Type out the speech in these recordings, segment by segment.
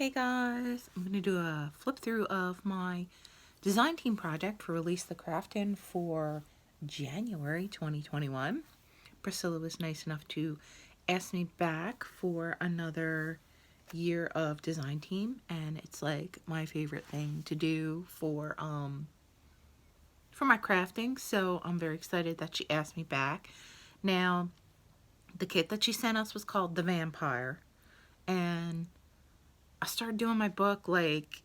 Hey guys, I'm going to do a flip through of my design team project for Release the Craftin for January 2021. Priscilla was nice enough to ask me back for another year of design team, and it's like my favorite thing to do for my crafting, so I'm very excited that she asked me back. Now, the kit that she sent us was called The Vampire, and I started doing my book like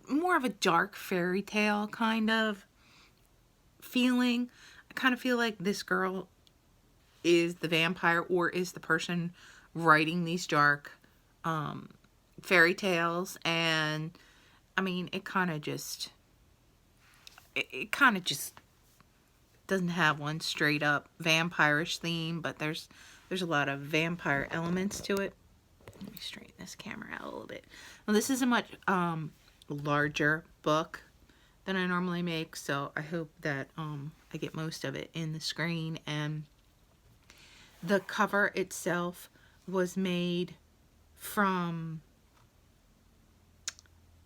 more of a dark fairy tale kind of feeling. I kind of feel like this girl is the vampire or is the person writing these dark fairy tales, and I mean it kind of just doesn't have one straight up vampirish theme, but there's a lot of vampire elements to it. Let me straighten this camera out a little bit. Well, this is a much larger book than I normally make, so I hope that I get most of it in the screen. And the cover itself was made from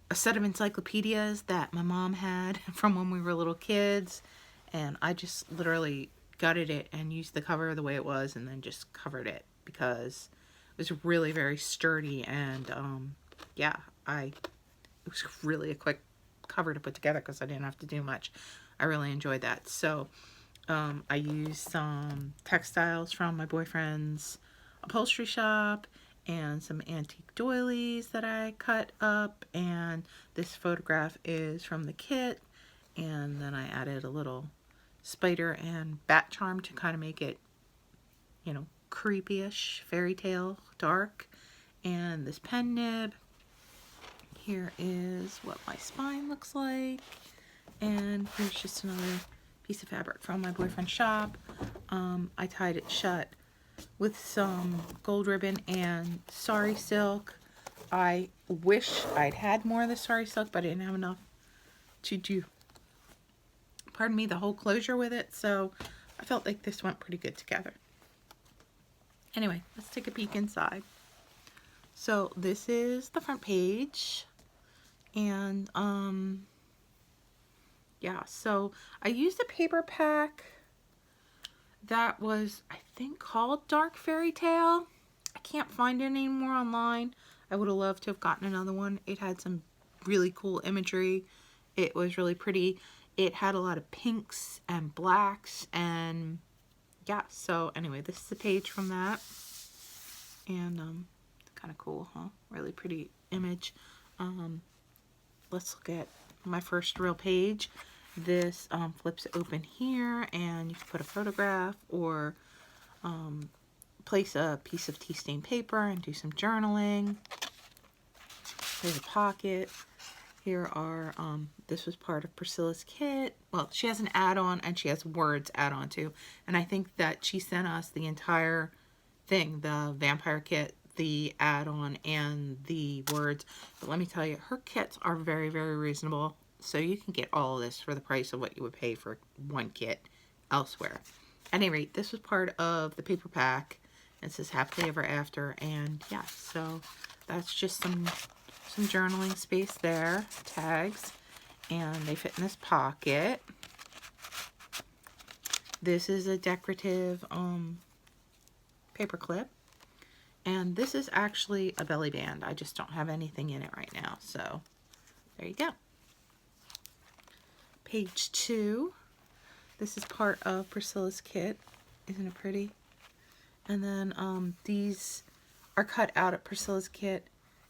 a set of encyclopedias that my mom had from when we were little kids, and I just literally gutted it and used the cover the way it was and then just covered it because it was really very sturdy, and yeah, it was really a quick cover to put together because I didn't have to do much. I really enjoyed that. So I used some textiles from my boyfriend's upholstery shop and some antique doilies that I cut up, and this photograph is from the kit, and then I added a little spider and bat charm to kind of make it, you know, creepy-ish, fairy tale, dark. And this pen nib. Here is what my spine looks like, and here's just another piece of fabric from my boyfriend's shop. I tied it shut with some gold ribbon and sari silk. I wish I'd had more of the sari silk, but I didn't have enough to do, pardon me, the whole closure with it, so I felt like this went pretty good together. Anyway, let's take a peek inside. So this is the front page, and yeah, so I used a paper pack that was, I think, called Dark Fairy Tale. I can't find it anymore online. I would have loved to have gotten another one. It had some really cool imagery. It was really pretty. It had a lot of pinks and blacks, and yeah, so anyway, this is a page from that, and kind of cool, huh? Really pretty image. Let's look at my first real page. This flips open here, and you can put a photograph or place a piece of tea stained paper and do some journaling. There's a pocket. Here are, this was part of Priscilla's kit. Well, she has an add-on and she has words add-on too. And I think that she sent us the entire thing, the vampire kit, the add-on, and the words. But let me tell you, her kits are very, very reasonable. So you can get all of this for the price of what you would pay for one kit elsewhere. At any rate, this was part of the paper pack. It says happily ever after, and yeah, so that's just some journaling space there, tags, and they fit in this pocket. This is a decorative paper clip, and this is actually a belly band. I just don't have anything in it right now, so there you go. Page 2. This is part of Priscilla's kit. Isn't it pretty? And then these are cut out of Priscilla's kit,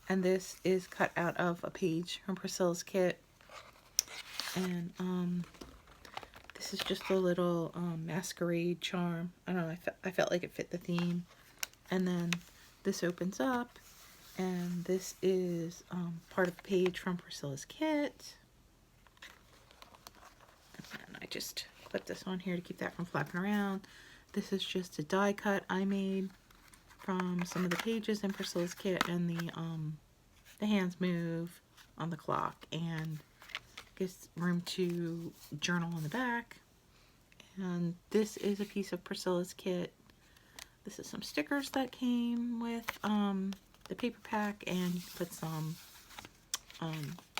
and this is cut out of a page from Priscilla's kit. And this is just a little masquerade charm. I don't know, I felt like it fit the theme. And then this opens up, and this is part of the page from Priscilla's kit. And I just clip this on here to keep that from flapping around. This is just a die cut I made from some of the pages in Priscilla's kit, and the hands move on the clock and gives room to journal on the back. And this is a piece of Priscilla's kit. This is some stickers that came with the paper pack, and you can put some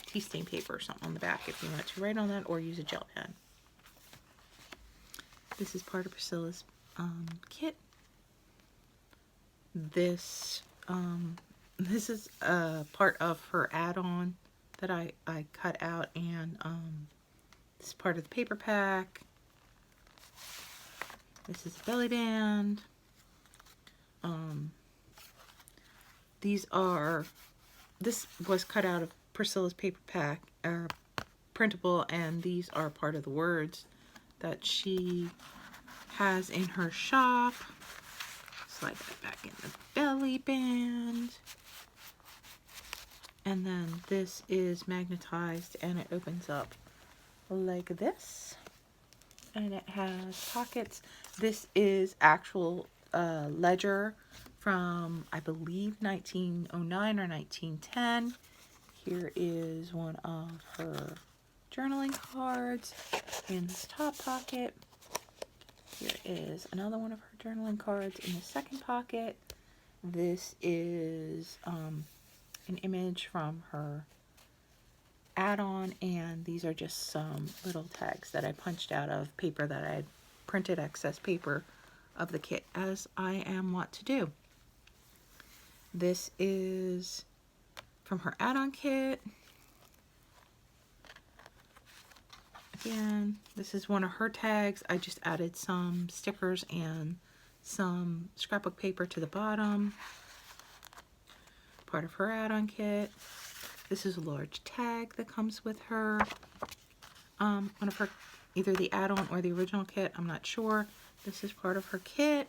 tea stain paper or something on the back if you want to write on that, or use a gel pen. This is part of Priscilla's kit. This is part of her add-on that I cut out, and this is part of the paper pack. This is a belly band. This was cut out of Priscilla's paper pack, printable, and these are part of the words that she has in her shop. Slide that back in the belly band. And then this is magnetized, and it opens up like this. And it has pockets. This is actual ledger from, I believe, 1909 or 1910. Here is one of her journaling cards in this top pocket. Here is another one of her journaling cards in the second pocket. This is an image from her add-on, and these are just some little tags that I punched out of paper that I had printed excess paper of the kit, as I am wont to do. This is from her add-on kit. Again, this is one of her tags. I just added some stickers and some scrapbook paper to the bottom. Part of her add-on kit. This is a large tag that comes with her, one of her, either the add-on or the original kit, I'm not sure. This is part of her kit.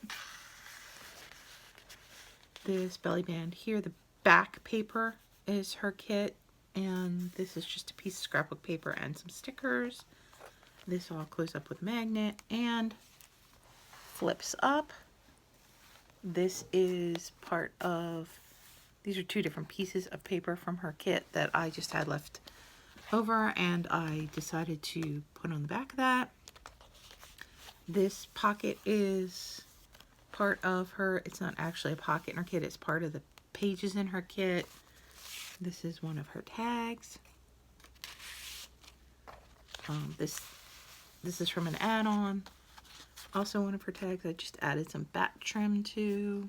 This belly band here, the back paper is her kit, and this is just a piece of scrapbook paper and some stickers. This all closes up with a magnet and flips up. This is part of, these are two different pieces of paper from her kit that I just had left over, and I decided to put on the back of that. This pocket is part of her, it's not actually a pocket in her kit, it's part of the pages in her kit. This is one of her tags. This is from an add-on. Also one of her tags I just added some bat trim to.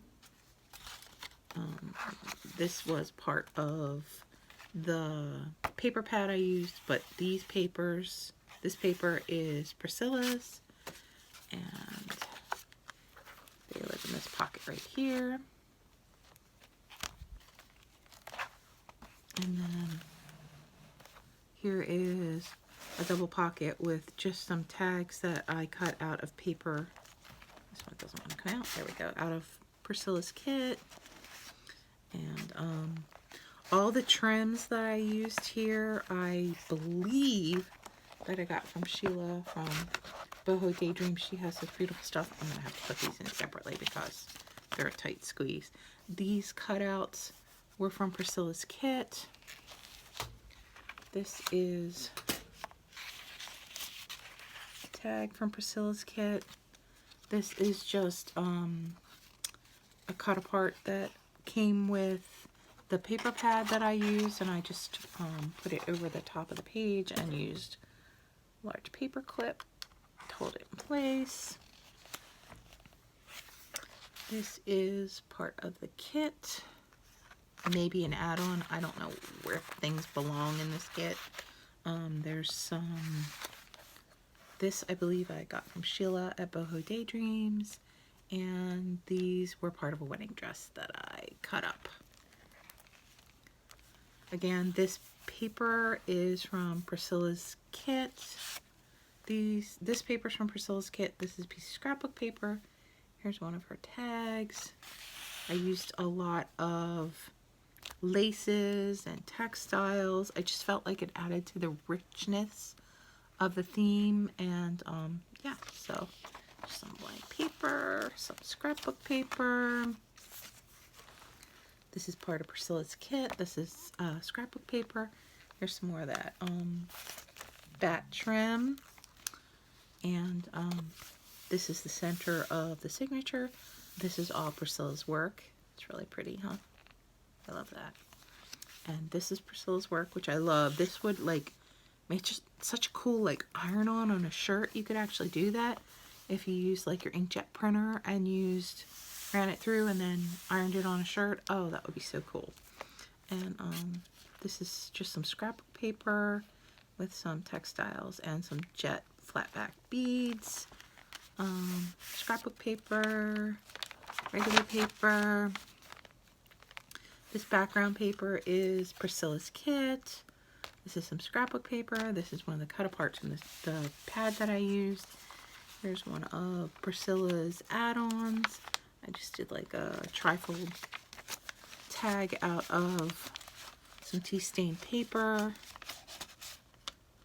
This was part of the paper pad I used, but these papers, this paper is Priscilla's, and they live in this pocket right here. And then here is a double pocket with just some tags that I cut out of paper. This one doesn't want to come out. There we go. Out of Priscilla's kit. And all the trims that I used here, I believe that I got from Sheila from Boho Daydream. She has this beautiful stuff. I'm going to have to put these in separately because they're a tight squeeze. These cutouts were from Priscilla's kit. This is a tag from Priscilla's kit. This is just a cut apart that came with the paper pad that I used, and I just put it over the top of the page and used a large paper clip to hold it in place. This is part of the kit, maybe an add-on. I don't know where things belong in this kit. There's some, this I believe I got from Sheila at Boho Daydreams, and these were part of a wedding dress that I cut up. Again, this paper is from Priscilla's kit. This paper is from Priscilla's kit. This is a piece of scrapbook paper. Here's one of her tags. I used a lot of laces and textiles. I just felt like it added to the richness of the theme, and yeah, so some blank paper, some scrapbook paper. This is part of Priscilla's kit. This is scrapbook paper. Here's some more of that bat trim, and this is the center of the signature. This is all Priscilla's work. It's really pretty, huh? I love that. And this is Priscilla's work, which I love. This would like make just such a cool like iron-on a shirt. You could actually do that if you used like your inkjet printer and ran it through and then ironed it on a shirt. Oh, that would be so cool. And this is just some scrapbook paper with some textiles and some jet flat back beads. Scrapbook paper, regular paper. This background paper is Priscilla's kit. This is some scrapbook paper. This is one of the cut aparts from the pad that I used. Here's one of Priscilla's add-ons. I just did like a trifold tag out of some tea stained paper.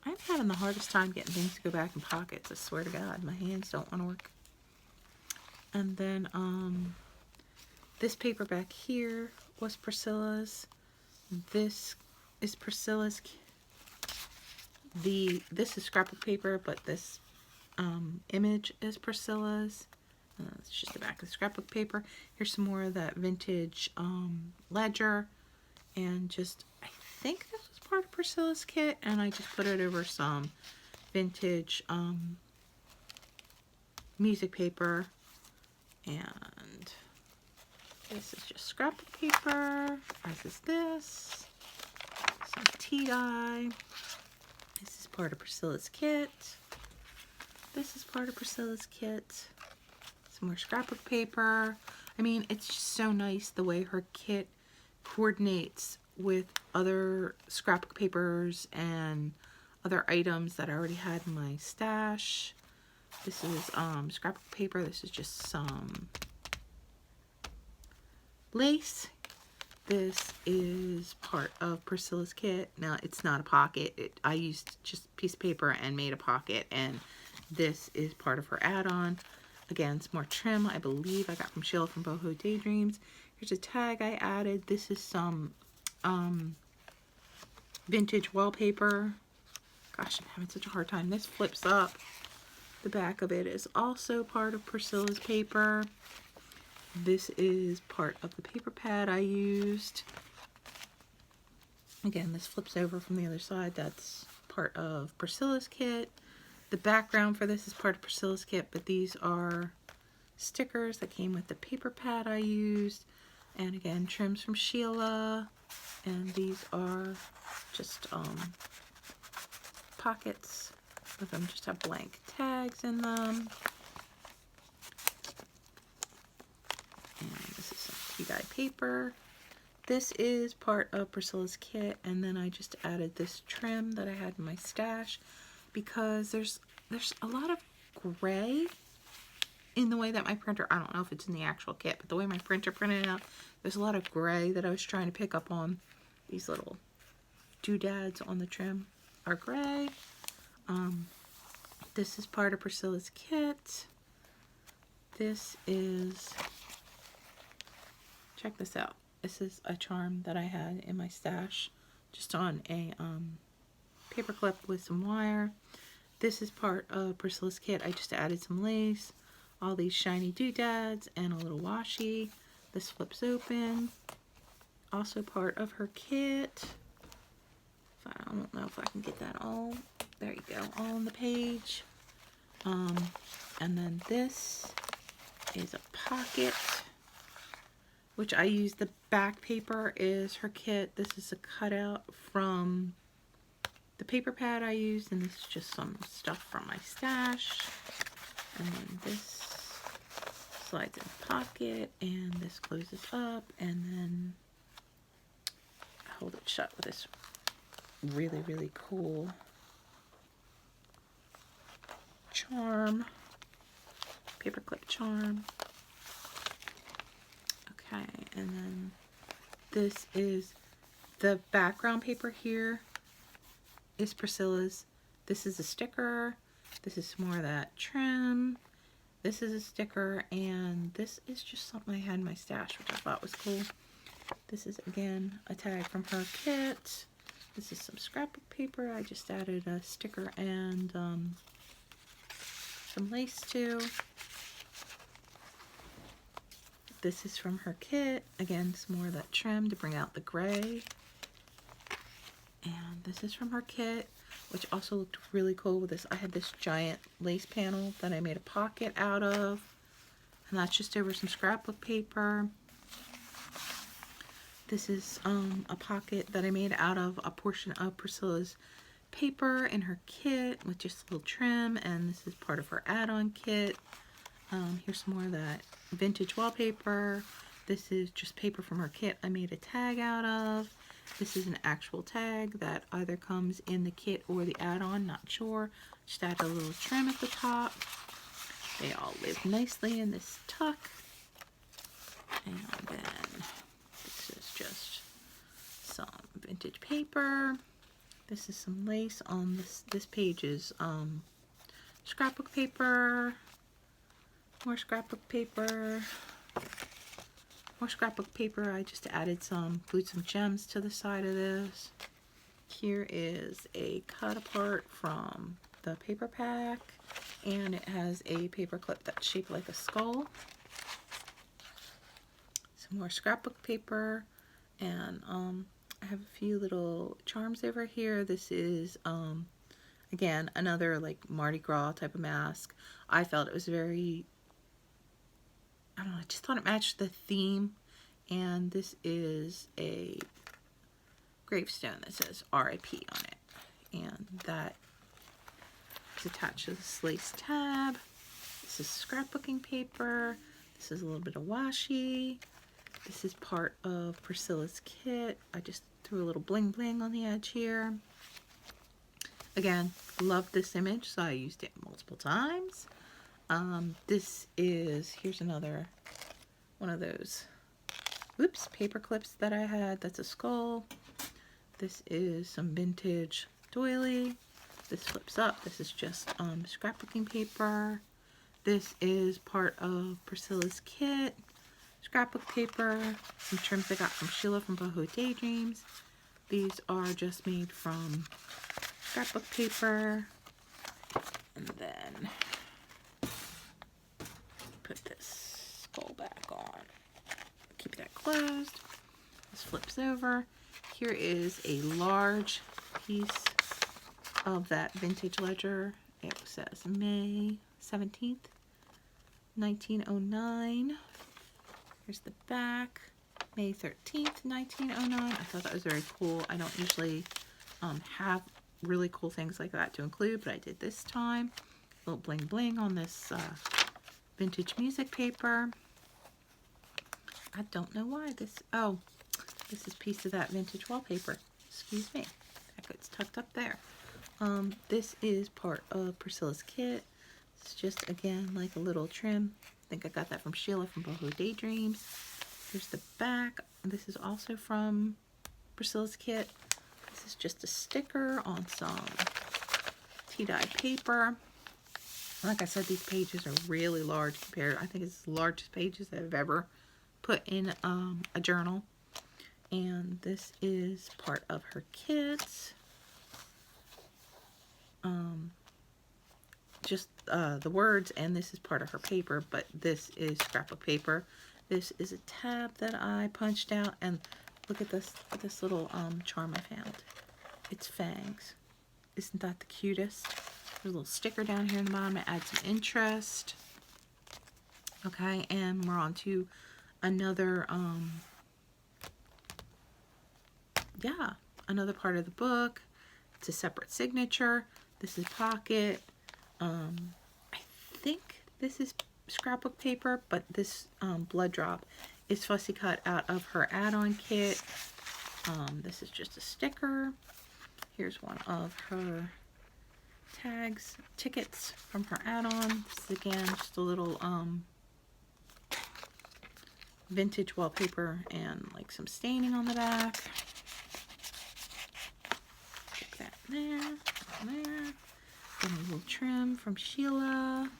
I'm having the hardest time getting things to go back in pockets. I swear to God, my hands don't want to work. And then this paper back here was Priscilla's. This is Priscilla's. This is scrapbook paper, but this image is Priscilla's. It's just the back of the scrapbook paper. Here's some more of that vintage ledger, and just I think this was part of Priscilla's kit, and I just put it over some vintage music paper. And this is just scrapbook paper, as is this. Some tea dye. This is part of Priscilla's kit. This is part of Priscilla's kit. Some more scrapbook paper. I mean, it's just so nice the way her kit coordinates with other scrapbook papers and other items that I already had in my stash. This is scrapbook paper. This is just some lace. This is part of Priscilla's kit. Now, it's not a pocket. I used just a piece of paper and made a pocket, and this is part of her add-on. Again, some more trim I believe I got from Sheila from Boho Daydreams. Here's a tag I added. This is some vintage wallpaper. Gosh, I'm having such a hard time. This flips up. The back of it is also part of Priscilla's paper. This is part of the paper pad I used. Again, this flips over from the other side. That's part of Priscilla's kit. The background for this is part of Priscilla's kit, but these are stickers that came with the paper pad I used. And again, trims from Sheila. And these are just pockets. Of them just have blank tags in them. And this is some tea dye paper. This is part of Priscilla's kit, and then I just added this trim that I had in my stash because there's a lot of gray in the way that my printer, I don't know if it's in the actual kit, but the way my printer printed it out, there's a lot of gray that I was trying to pick up on. These little doodads on the trim are gray. This is part of Priscilla's kit. This is, check this out. This is a charm that I had in my stash, just on a paper clip with some wire. This is part of Priscilla's kit. I just added some lace, all these shiny doodads, and a little washi. This flips open. Also part of her kit. I don't know if I can get that all. There you go, all on the page. And then this is a pocket, which I use. The back paper is her kit. This is a cutout from the paper pad I used, and this is just some stuff from my stash. And then this slides in the pocket, and this closes up, and then I hold it shut with this really, really cool charm, paperclip charm. Okay, and then this is the background paper here is Priscilla's. This is a sticker. This is more of that trim. This is a sticker, and this is just something I had in my stash, which I thought was cool. This is, again, a tag from her kit. This is some scrapbook paper. I just added a sticker and some lace to. This is from her kit. Again, some more of that trim to bring out the gray. And this is from her kit, which also looked really cool with this. I had this giant lace panel that I made a pocket out of. And that's just over some scrapbook paper. This is a pocket that I made out of a portion of Priscilla's paper in her kit with just a little trim. And this is part of her add-on kit. Here's some more of that vintage wallpaper. This is just paper from her kit I made a tag out of. This is an actual tag that either comes in the kit or the add-on, not sure. Just add a little trim at the top. They all live nicely in this tuck. And then this is just some vintage paper. This is some lace on this page is scrapbook paper. More scrapbook paper. More scrapbook paper. I just added glued some gems to the side of this. Here is a cut apart from the paper pack, and it has a paper clip that's shaped like a skull. Some more scrapbook paper, and I have a few little charms over here. This is again another like Mardi Gras type of mask. I felt it was very, I don't know, I just thought it matched the theme. And this is a gravestone that says RIP on it. And that is attached to this lace tab. This is scrapbooking paper. This is a little bit of washi. This is part of Priscilla's kit. I just threw a little bling bling on the edge here. Again, love this image, so I used it multiple times. Here's another one of those, paper clips that I had. That's a skull. This is some vintage doily. This flips up. This is just scrapbooking paper. This is part of Priscilla's kit. Scrapbook paper. Some trims I got from Sheila from Boho Daydreams. These are just made from scrapbook paper. And then put this skull back on. Keep that closed. This flips over. Here is a large piece of that vintage ledger. It says May 17th, 1909. Here's the back. May 13th, 1909. I thought that was very cool. I don't usually have really cool things like that to include, but I did this time. A little bling bling on this vintage music paper. I don't know why this, this is a piece of that vintage wallpaper. Excuse me. It's tucked up there. This is part of Priscilla's kit. It's just, again, like a little trim. I think I got that from Sheila from Boho Daydreams. Here's the back. This is also from Priscilla's kit. This is just a sticker on some tea-dye paper. Like I said, these pages are really large compared. I think it's the largest pages I've ever put in a journal. And this is part of her kit. Just the words, and this is part of her paper, but this is scrapbook paper. This is a tab that I punched out, and look at this little charm I found. It's fangs. Isn't that the cutest? There's a little sticker down here in the bottom to add some interest. Okay, and we're on to another another part of the book. It's a separate signature. This is pocket. I think this is scrapbook paper, but this blood drop is fussy cut out of her add-on kit. This is just a sticker. Here's one of her tags, tickets from her add-on. This is again just a little vintage wallpaper and like some staining on the back. Put that there, there. Then a little trim from Sheila.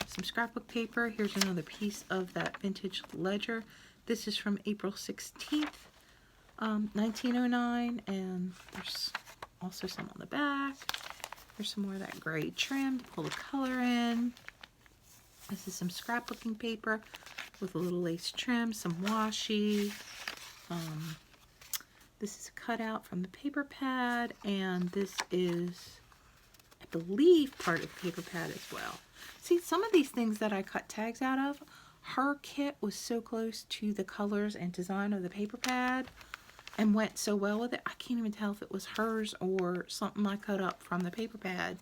Some scrapbook paper. Here's another piece of that vintage ledger. This is from April 16th, 1909, and there's also some on the back. There's some more of that gray trim to pull the color in. This is some scrapbooking paper. with a little lace trim, some washi. This is a cutout from the paper pad, and this is, I believe, part of the paper pad as well. See, some of these things that I cut tags out of, her kit was so close to the colors and design of the paper pad and went so well with it, I can't even tell if it was hers or something I cut up from the paper pad.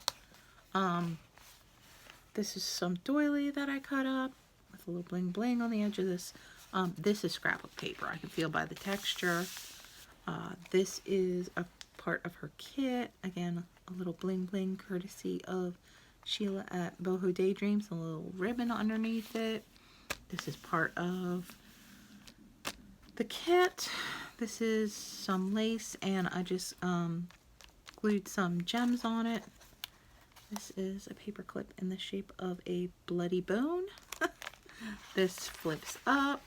This is some doily that I cut up with a little bling bling on the edge of this. This is scrapbook paper. I can feel by the texture. This is a part of her kit. Again, a little bling bling courtesy of Sheila at Boho Daydreams. A little ribbon underneath it. This is part of the kit. This is some lace, and I just glued some gems on it. This is a paper clip in the shape of a bloody bone. This flips up.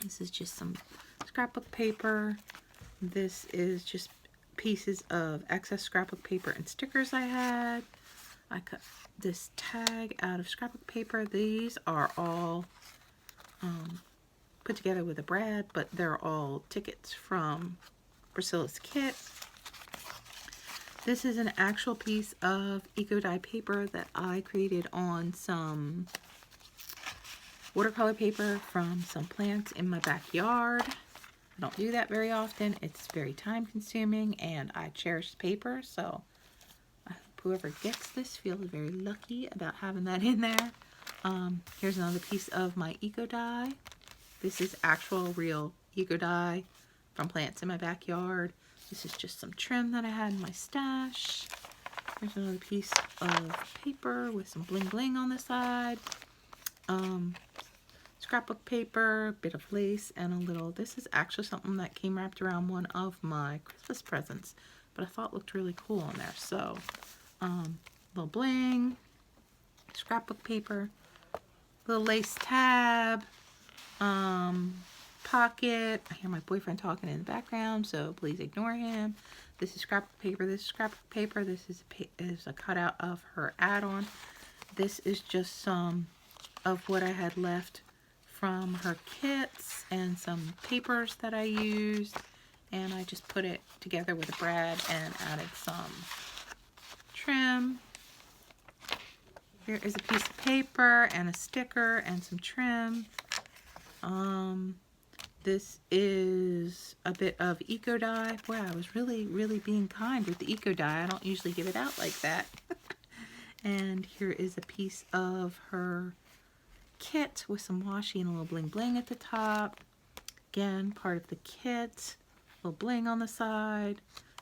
This is just some scrapbook paper. This is just pieces of excess scrapbook paper and stickers I had. I cut this tag out of scrapbook paper. These are all put together with a brad, but they're all tickets from Priscilla's kit. This is an actual piece of eco dye paper that I created on some watercolor paper from some plants in my backyard. I don't do that very often. It's very time consuming, and I cherish paper, so I hope whoever gets this feels very lucky about having that in there. Here's another piece of my eco dye. This is actual real eco dye from plants in my backyard. This is just some trim that I had in my stash. Here's another piece of paper with some bling bling on the side. Scrapbook paper, bit of lace, and a little, this is actually something that came wrapped around one of my Christmas presents, but I thought looked really cool on there. So, little bling, scrapbook paper, little lace tab, pocket. I hear my boyfriend talking in the background, so please ignore him. This is scrapbook paper. This is scrapbook paper. This is a cutout of her add-on. This is just some of what I had left from her kits and some papers that I used, and I just put it together with a brad and added some trim. Here is a piece of paper and a sticker and some trim. This is a bit of eco dye. Boy, I was really being kind with the eco dye. I don't usually give it out like that. And here is a piece of her kit with some washi and a little bling bling at the top. Again, part of the kit. A little bling on the side.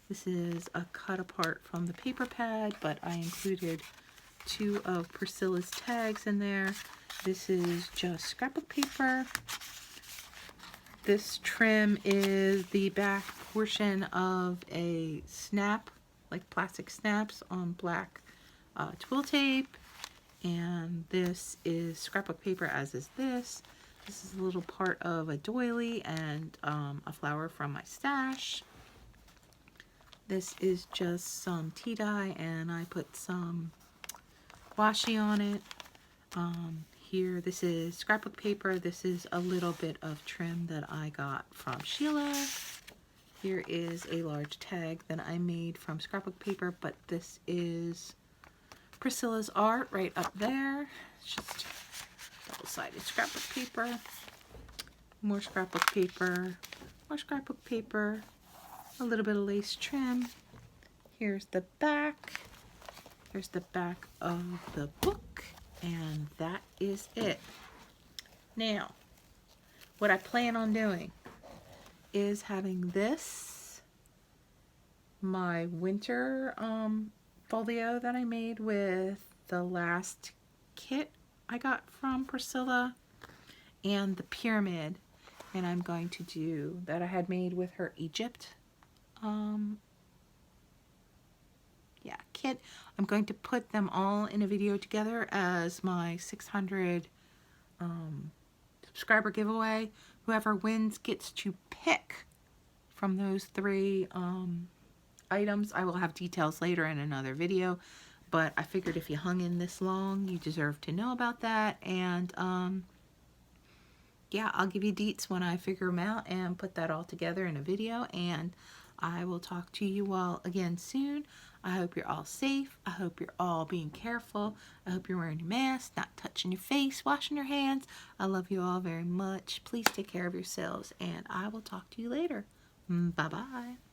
This is a cut apart from the paper pad, but I included 2 of Priscilla's tags in there. This is just scrapbook paper. This trim is the back portion of a snap, like plastic snaps on black twill tape. And this is scrapbook paper, as is this. This is a little part of a doily and a flower from my stash. This is just some tea dye, and I put some washi on it. Here, this is scrapbook paper. This is a little bit of trim that I got from Sheila. Here is a large tag that I made from scrapbook paper, but this is Priscilla's art right up there. It's just double-sided scrapbook paper. More scrapbook paper. More scrapbook paper. A little bit of lace trim. Here's the back. Here's the back of the book. And that is it. Now, what I plan on doing is having this, my winter folio that I made with the last kit I got from Priscilla, and the pyramid. And I'm going to do that I had made with her Egypt kit. I'm going to put them all in a video together as my 600 subscriber giveaway. Whoever wins gets to pick from those 3 items. I will have details later in another video, but I figured if you hung in this long, you deserve to know about that. And yeah, I'll give you deets when I figure them out and put that all together in a video. And I will talk to you all again soon. I hope you're all safe. I hope you're all being careful. I hope you're wearing your mask, not touching your face, washing your hands. I love you all very much. Please take care of yourselves, and I will talk to you later. Bye-bye.